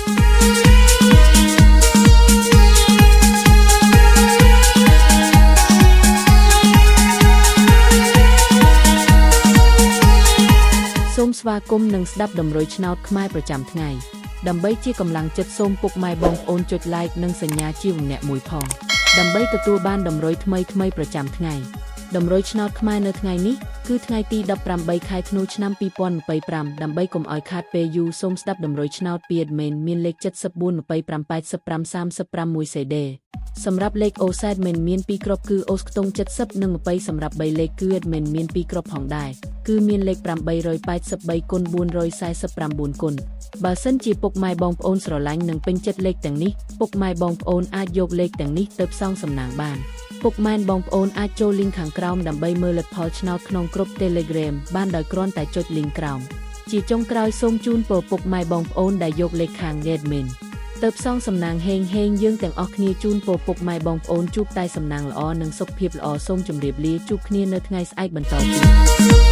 សូមស្វាគមន៍និងស្ដាប់ដំណរឆ្នោតខ្មែរប្រចាំថ្ងៃដើម្បីជាកម្លាំងចិត្តសូមពុកម៉ែបងប្អូនចុច like និងសញ្ញាជាម្នាក់មួយផងដើម្បីទទួលបានដំណរថ្មីប្រចាំថ្ងៃដំណរឆ្នោតខ្មែរនៅថ្ងៃនេះគឺថ្ងៃទី18ខែធ្នូឆ្នាំ2025ដើម្បីកុំឲ្យខាតពេលយូរសូមស្ដាប់ដំណរឆ្នោតពី admin មានលេខ74258535 CD សម្រាប់លេខ OZ មាន2គ្រាប់គឺ OZ ខ្ទង់70និង20សម្រាប់3លេខគឺ admin មាន2គ្រាប់ផងដែរគឺមានលេខ883គុណ449គុណបើសិនជាពុកម៉ែបងប្អូនស្រឡាញ់និងពេញចិត្តលេខទាំងនេះពុកម៉ែបងប្អូនអាចយកលេខទាំងនេះទៅផ្សងសំណាងបានពុកម៉ែបងប្អូនអាចចូល link ខាងក្រោមដើម្បីមើលលទ្ធផលឆ្នោតក្នុងក្រុម Telegram បានដោយគ្រាន់តែចុច link ក្រោមជាចុងក្រោយសូមជូនពរពុកម៉ែបងប្អូនដែលយកលេខខាង admin ទៅផ្សងសំណាងហេងយើងទាំងអស់គ្នាជូនពរពុកម៉ែបងប្អូនជួបតែសំណាងល្អនិងសុខភាពល្អសូមជម្រាបលាជួបគ្នានៅថ្ងៃស្អែកបន្តទៀត